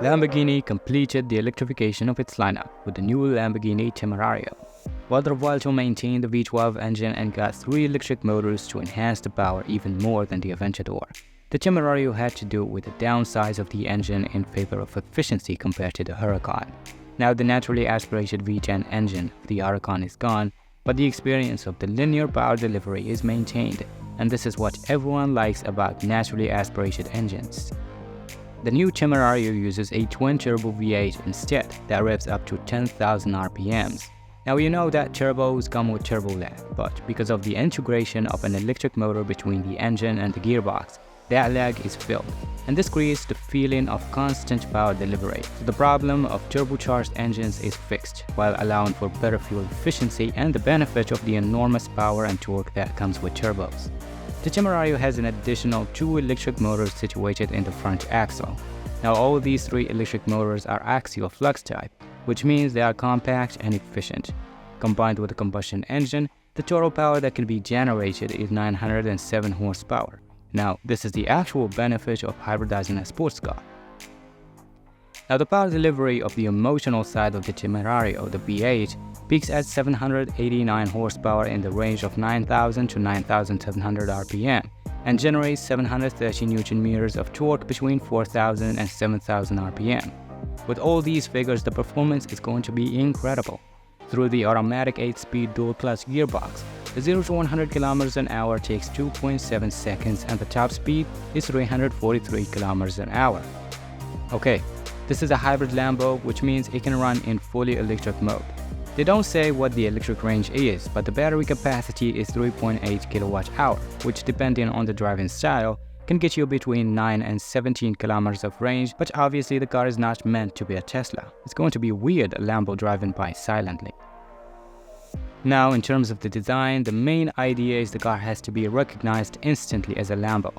Lamborghini completed the electrification of its lineup with the new Lamborghini Temerario. While the Volto maintained the V12 engine and got 3 electric motors to enhance the power even more than the Aventador, the Temerario had to do with the downsize of the engine in favor of efficiency compared to the Huracan. Now the naturally aspirated V10 engine of the Huracan is gone, but the experience of the linear power delivery is maintained, and this is what everyone likes about naturally aspirated engines. The new Temerario uses a twin-turbo V8 instead that revs up to 10,000 RPMs. Now you know that turbos come with turbo lag, but because of the integration of an electric motor between the engine and the gearbox, that lag is filled, and this creates the feeling of constant power delivery. So the problem of turbocharged engines is fixed, while allowing for better fuel efficiency and the benefit of the enormous power and torque that comes with turbos. The Temerario has an additional 2 electric motors situated in the front axle. Now all these 3 electric motors are axial flux type, which means they are compact and efficient. Combined with a combustion engine, the total power that can be generated is 907 horsepower. Now, this is the actual benefit of hybridizing a sports car. Now, the power delivery of the emotional side of the Temerario, the V8, peaks at 789 horsepower in the range of 9,000 to 9,700 RPM and generates 730 Nm of torque between 4,000 and 7,000 RPM. With all these figures, the performance is going to be incredible. Through the automatic 8-speed dual-clutch gearbox, the 0 to 100 km an hour takes 2.7 seconds and the top speed is 343 km an hour. Okay, this is a hybrid Lambo, which means it can run in fully electric mode. They don't say what the electric range is, but the battery capacity is 3.8 kWh, which depending on the driving style, can get you between 9 and 17 km of range, but obviously the car is not meant to be a Tesla. It's going to be weird, a Lambo driving by silently. Now, in terms of the design, the main idea is the car has to be recognized instantly as a Lambo,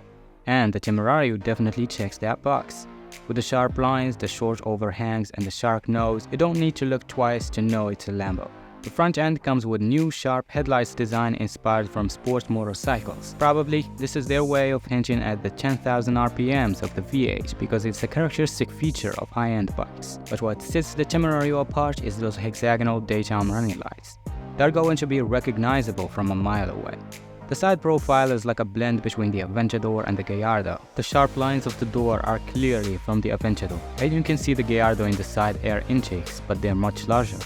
and the Temerario definitely checks that box. With the sharp lines, the short overhangs, and the shark nose, you don't need to look twice to know it's a Lambo. The front end comes with new sharp headlights design inspired from sports motorcycles. Probably, this is their way of hinting at the 10,000 RPMs of the V8 because it's a characteristic feature of high-end bikes. But what sets the Temerario apart is those hexagonal daytime running lights. They're going to be recognizable from a mile away. The side profile is like a blend between the Aventador and the Gallardo. The sharp lines of the door are clearly from the Aventador, and you can see the Gallardo in the side air intakes, but they're much larger.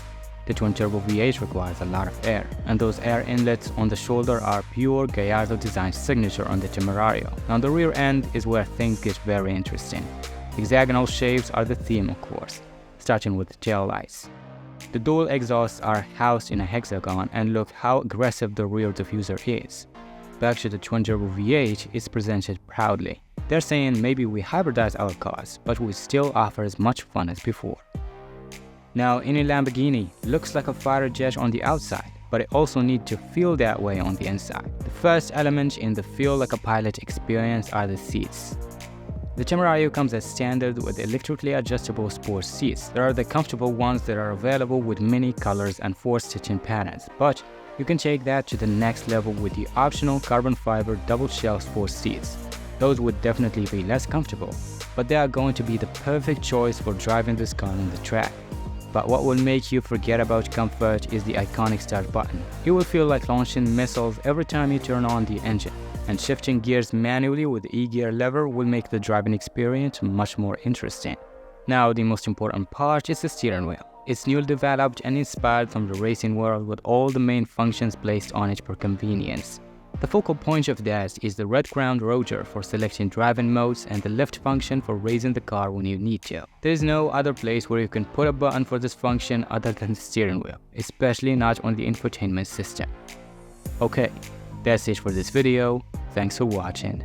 The twin-turbo V8 requires a lot of air, and those air inlets on the shoulder are pure Gallardo design signature on the Temerario. Now the rear end is where things get very interesting. Hexagonal shapes are the theme, of course, starting with the tail lights. The dual exhausts are housed in a hexagon, and look how aggressive the rear diffuser is. Back to the twin-turbo V8 is presented proudly. They're saying maybe we hybridize our cars, but we still offer as much fun as before. Now, any Lamborghini looks like a fighter jet on the outside, but it also needs to feel that way on the inside. The first element in the feel like a pilot experience are the seats. The Temerario comes as standard with electrically adjustable sports seats. There are the comfortable ones that are available with many colors and 4 stitching patterns, but you can take that to the next level with the optional carbon fiber double shell sports seats. Those would definitely be less comfortable, but they are going to be the perfect choice for driving this car on the track. But what will make you forget about comfort is the iconic start button. You will feel like launching missiles every time you turn on the engine, and shifting gears manually with the E-gear lever will make the driving experience much more interesting. Now, the most important part is the steering wheel. It's newly developed and inspired from the racing world with all the main functions placed on it for convenience. The focal point of that is the red crowned rotor for selecting driving modes and the lift function for raising the car when you need to. There is no other place where you can put a button for this function other than the steering wheel, especially not on the infotainment system. Okay, that's it for this video. Thanks for watching.